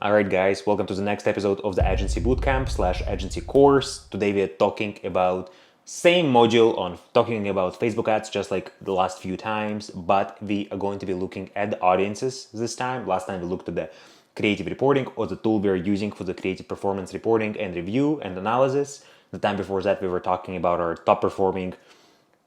Alright guys, welcome to the next episode of the Agency Bootcamp / Agency course. Today we are talking about same module on talking about Facebook ads just like the last few times, but we are going to be looking at the audiences this time. Last time we looked at the creative reporting or the tool we are using for the creative performance reporting and review and analysis. The time before that we were talking about our top performing,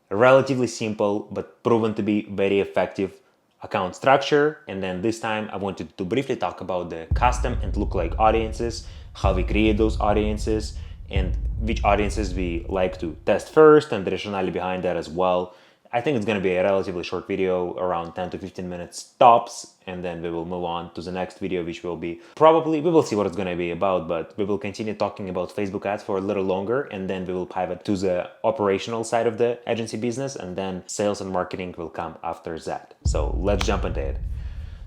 relatively simple but proven to be very effective account structure. And then this time I wanted to briefly talk about the custom and lookalike audiences, how we create those audiences, and which audiences we like to test first, and the rationale behind that as well. I think it's going to be a relatively short video, around 10 to 15 minutes tops, and then we will move on to the next video, which will be probably, we will see what it's going to be about, but we will continue talking about Facebook ads for a little longer, and then we will pivot to the operational side of the agency business, and then sales and marketing will come after that. So let's jump into it.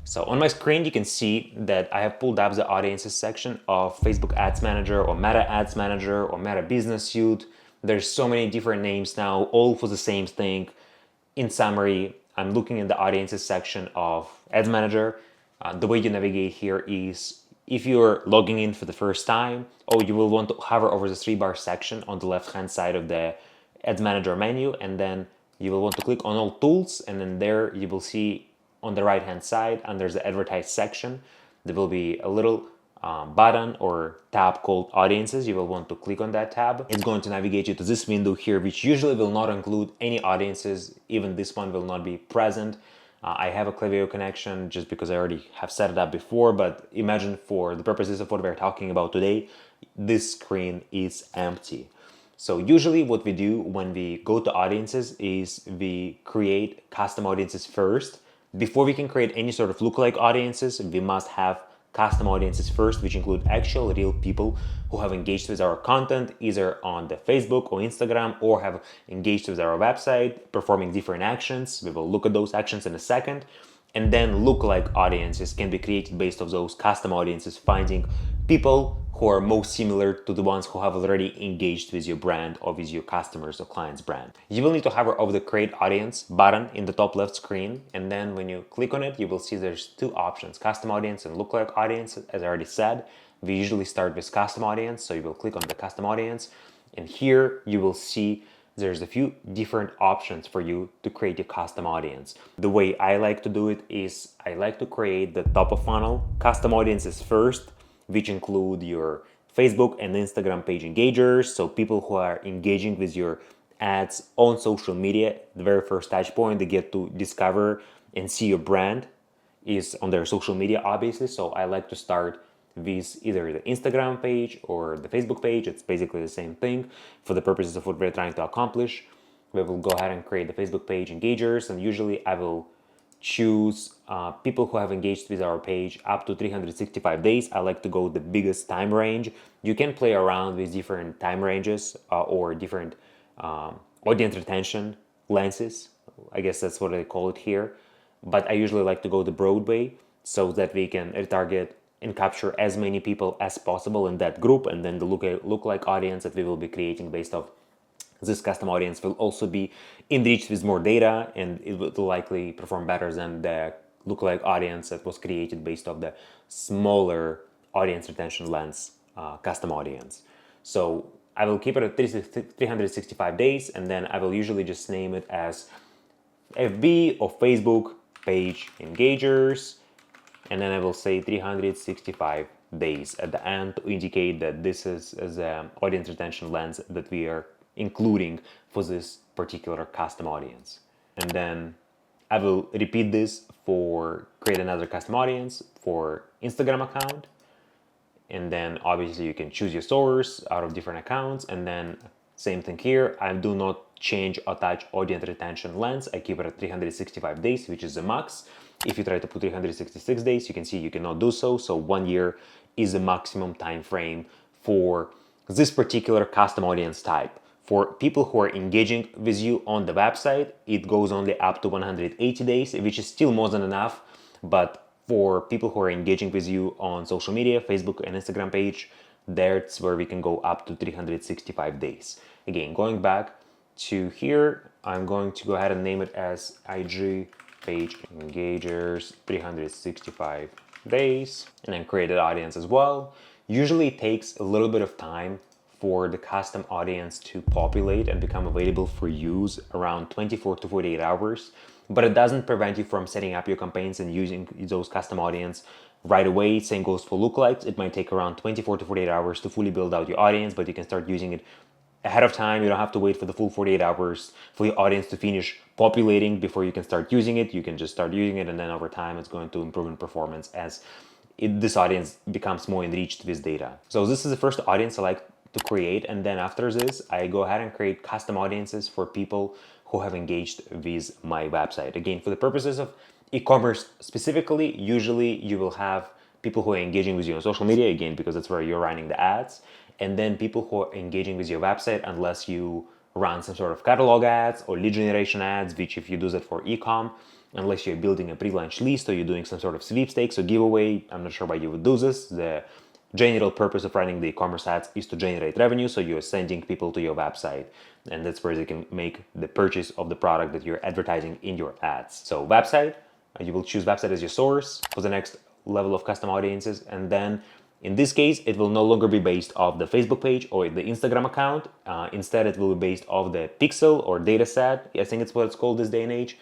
So on my screen, you can see that I have pulled up the audiences section of Facebook Ads Manager or Meta Ads Manager or Meta Business Suite. There's so many different names now, all for the same thing. In summary, I'm looking in the audiences section of Ads Manager. The way you navigate here is if you're logging in for the first time, you will want to hover over the 3-bar section on the left-hand side of the Ads Manager menu, and then you will want to click on all tools, and then there you will see on the right-hand side under the advertise section, there will be a little button or tab called audiences. You will want to click on that tab. It's going to navigate you to this window here, which usually will not include any audiences. Even this one will not be present. I have a Klaviyo connection just because I already have set it up before, but imagine for the purposes of what we're talking about today, this screen is empty. So usually what we do when we go to audiences is we create custom audiences first. Before we can create any sort of lookalike audiences, we must have custom audiences first, which include actual real people who have engaged with our content either on the Facebook or Instagram, or have engaged with our website performing different actions. We will look at those actions in a second. And then lookalike audiences can be created based off those custom audiences, finding people who are most similar to the ones who have already engaged with your brand or with your customers or clients' brand. You will need to hover over the Create Audience button in the top left screen, and then when you click on it, you will see there's two options, Custom Audience and Lookalike Audience. As I already said, we usually start with Custom Audience, so you will click on the Custom Audience, and here you will see there's a few different options for you to create a custom audience. The way I like to do it is I like to create the top of funnel custom audiences first, which include your Facebook and Instagram page engagers, so people who are engaging with your ads on social media. The very first touch point they get to discover and see your brand is on their social media, obviously. So I like to start with either the Instagram page or the Facebook page. It's basically the same thing for the purposes of what we're trying to accomplish. We will go ahead and create the Facebook page engagers, and usually I will choose people who have engaged with our page up to 365 days. I like to go the biggest time range. You can play around with different time ranges or different audience retention lenses. I guess that's what I call it here. But I usually like to go the broad way so that we can retarget and capture as many people as possible in that group. And then the lookalike audience that we will be creating based off this custom audience will also be enriched with more data, and it will likely perform better than the lookalike audience that was created based off the smaller audience retention lens custom audience. So I will keep it at 365 days, and then I will usually just name it as FB or Facebook page engagers, and then I will say 365 days at the end to indicate that this is the audience retention lens that we are including for this particular custom audience. And then I will repeat this for create another custom audience for Instagram account. And then obviously you can choose your source out of different accounts. And then same thing here. I do not change or touch audience retention lens. I keep it at 365 days, which is the max. If you try to put 366 days, you can see you cannot do so. So 1 year is the maximum time frame for this particular custom audience type. For people who are engaging with you on the website, it goes only up to 180 days, which is still more than enough. But for people who are engaging with you on social media, Facebook and Instagram page, that's where we can go up to 365 days. Again, going back to here, I'm going to go ahead and name it as IG page engagers 365 days, and then create an audience as well. Usually it takes a little bit of time for the custom audience to populate and become available for use, around 24 to 48 hours. But it doesn't prevent you from setting up your campaigns and using those custom audience right away. Same goes for lookalikes. It might take around 24 to 48 hours to fully build out your audience, but you can start using it ahead of time. You don't have to wait for the full 48 hours for your audience to finish populating before you can start using it. You can just start using it, and then over time it's going to improve in performance as this audience becomes more enriched with data. So this is the first audience I like to create, and then after this I go ahead and create custom audiences for people who have engaged with my website. Again, for the purposes of e-commerce specifically, usually you will have people who are engaging with you on social media, again, because that's where you're running the ads, and then people who are engaging with your website, unless you run some sort of catalog ads or lead generation ads, which if you do that for e-com, unless you're building a pre-launch list or you're doing some sort of sweepstakes or giveaway, I'm not sure why you would do this. The general purpose of running the e-commerce ads is to generate revenue, so you're sending people to your website, and that's where they can make the purchase of the product that you're advertising in your ads. So website, you will choose website as your source for the next level of custom audiences, and then in this case it will no longer be based off the Facebook page or the Instagram account. Instead it will be based off the pixel or data set, I think it's what it's called this day and age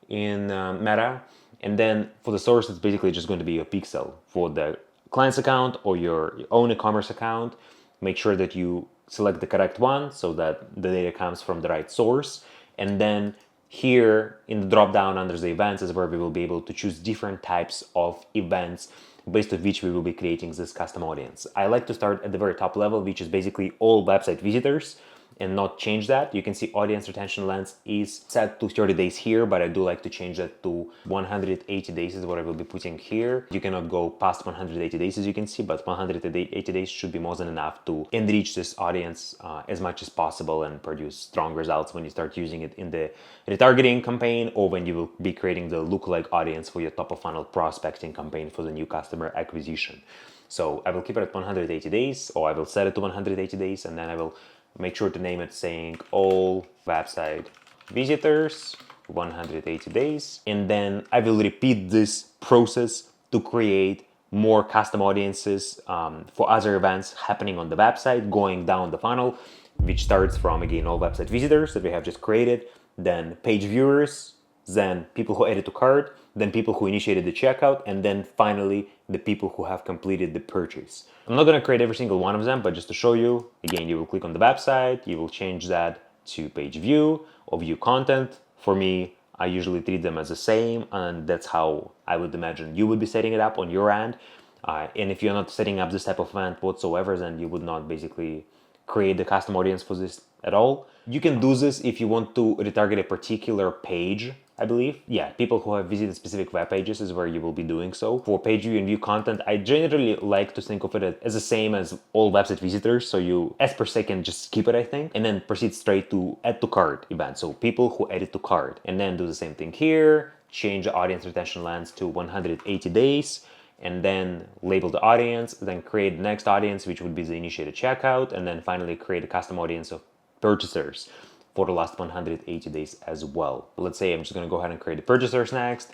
in Meta. And then for the source, it's basically just going to be a pixel for the client's account or your own e-commerce account. Make sure that you select the correct one so that the data comes from the right source. And then here in the drop down under the events is where we will be able to choose different types of events based on which we will be creating this custom audience. I like to start at the very top level, which is basically all website visitors, and not change that. You can see audience retention length is set to 30 days here, but I do like to change that to 180 days is what I will be putting here. You cannot go past 180 days as you can see, but 180 days should be more than enough to enrich this audience as much as possible and produce strong results when you start using it in the retargeting campaign or when you will be creating the lookalike audience for your top of funnel prospecting campaign for the new customer acquisition. So I will keep it at 180 days, or I will set it to 180 days, and then I will make sure to name it saying all website visitors 180 days. And then I will repeat this process to create more custom audiences for other events happening on the website, going down the funnel, which starts from, again, all website visitors that we have just created, then page viewers, then people who added to cart, then people who initiated the checkout, and then finally the people who have completed the purchase. I'm not going to create every single one of them, but just to show you, again, you will click on the website, you will change that to page view or view content. For me, I usually treat them as the same, and that's how I would imagine you would be setting it up on your end. And if you're not setting up this type of event whatsoever, then you would not basically create the custom audience for this at all. You can do this if you want to retarget a particular page, I believe. Yeah, people who have visited specific web pages is where you will be doing so. For page view and view content, I generally like to think of it as the same as all website visitors. So you, as per se, can just skip it, I think, and then proceed straight to add to cart event. So people who added to cart, and then do the same thing here, change the audience retention length to 180 days, and then label the audience, then create the next audience, which would be the initiated checkout, and then finally create a custom audience of purchasers for the last 180 days as well. Let's say I'm just going to go ahead and create the purchasers next.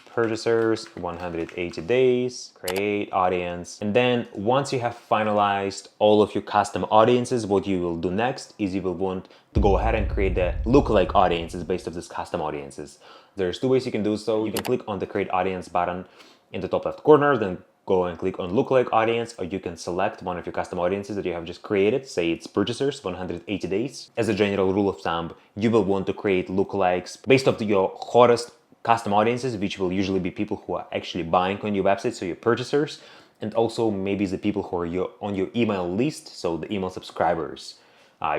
Purchasers, 180 days, create audience. And then once you have finalized all of your custom audiences, what you will do next is you will want to go ahead and create the lookalike audiences based on these custom audiences. There's two ways you can do so. You can click on the create audience button in the top left corner, then go and click on lookalike audience, or you can select one of your custom audiences that you have just created. Say it's purchasers, 180 days. As a general rule of thumb, you will want to create lookalikes based off your hottest custom audiences, which will usually be people who are actually buying on your website, so your purchasers, and also maybe the people who are on your email list, so the email subscribers,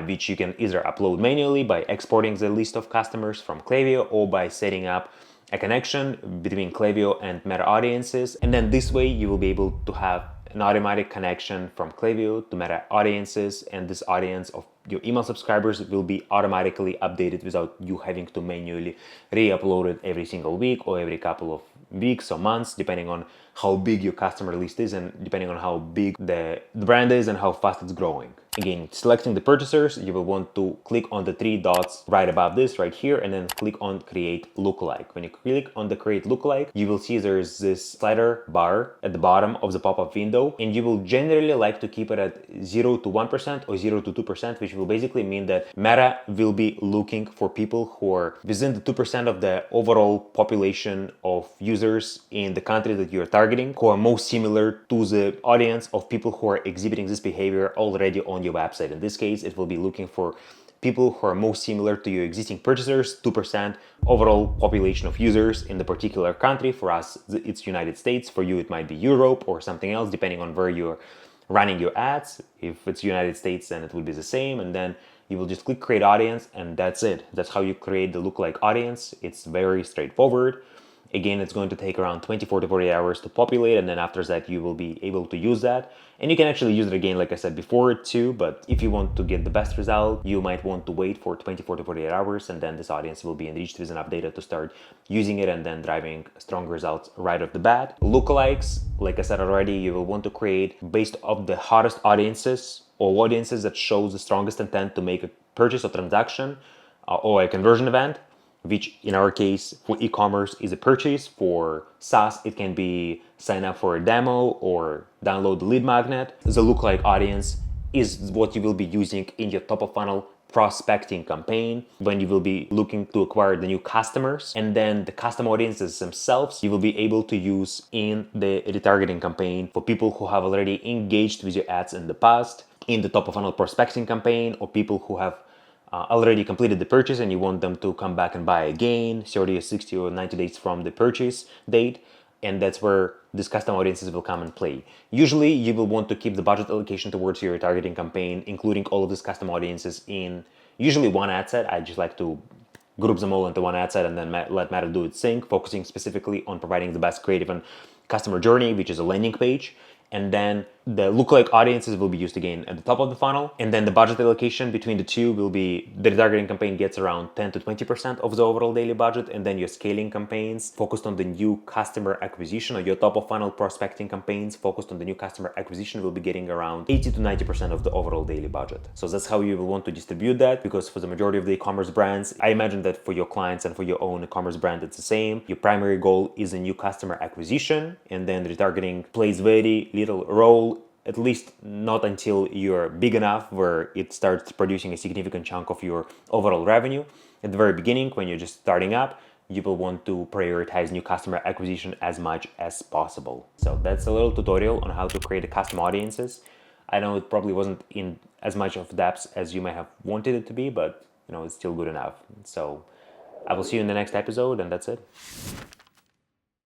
which you can either upload manually by exporting the list of customers from Klaviyo or by setting up a connection between Klaviyo and Meta Audiences. And then this way you will be able to have an automatic connection from Klaviyo to Meta Audiences, and this audience of your email subscribers will be automatically updated without you having to manually re-upload it every single week or every couple of weeks or months, depending on how big your customer list is and depending on how big the brand is and how fast it's growing. Again, selecting the purchasers, you will want to click on the three dots right above this, right here, and then click on create lookalike. When you click on the create lookalike, you will see there's this slider bar at the bottom of the pop-up window, and you will generally like to keep it at 0 to 1% or 0 to 2%, which will basically mean that Meta will be looking for people who are within the 2% of the overall population of users in the country that you're targeting, who are most similar to the audience of people who are exhibiting this behavior already on your website. In this case, it will be looking for people who are most similar to your existing purchasers, 2% overall population of users in the particular country. For us, it's United States. For you, it might be Europe or something else, depending on where you're running your ads. If it's United States, then it will be the same. And then you will just click create audience, and that's it. That's how you create the lookalike audience. It's very straightforward. Again, it's going to take around 24 to 48 hours to populate, and then after that you will be able to use that. And you can actually use it again, like I said before, too, but if you want to get the best result, you might want to wait for 24 to 48 hours, and then this audience will be enriched with enough data to start using it and then driving strong results right off the bat. Lookalikes, like I said already, you will want to create based off the hottest audiences or audiences that shows the strongest intent to make a purchase or transaction or a conversion event, which in our case for e-commerce is a purchase. For SaaS, it can be sign up for a demo or download the lead magnet. The lookalike audience is what you will be using in your top of funnel prospecting campaign when you will be looking to acquire the new customers. And then the custom audiences themselves you will be able to use in the retargeting campaign for people who have already engaged with your ads in the past, in the top of funnel prospecting campaign, or people who have already completed the purchase and you want them to come back and buy again 30 or 60 or 90 days from the purchase date. And that's where these custom audiences will come and play. Usually you will want to keep the budget allocation towards your targeting campaign, including all of these custom audiences in usually one ad set. I just like to group them all into one ad set and then let Meta do its thing, focusing specifically on providing the best creative and customer journey, which is a landing page. And then the lookalike audiences will be used again at the top of the funnel. And then the budget allocation between the two will be the retargeting campaign gets around 10 to 20% of the overall daily budget. And then your scaling campaigns focused on the new customer acquisition, or your top of funnel prospecting campaigns focused on the new customer acquisition will be getting around 80 to 90% of the overall daily budget. So that's how you will want to distribute that, because for the majority of the e-commerce brands, I imagine that for your clients and for your own e-commerce brand, it's the same. Your primary goal is a new customer acquisition, and then retargeting plays very little role, at least not until you're big enough where it starts producing a significant chunk of your overall revenue. At the very beginning, when you're just starting up, you will want to prioritize new customer acquisition as much as possible. So that's a little tutorial on how to create a custom audiences. I know it probably wasn't in as much of depth as you may have wanted it to be, but it's still good enough. So I will see you in the next episode, and that's it.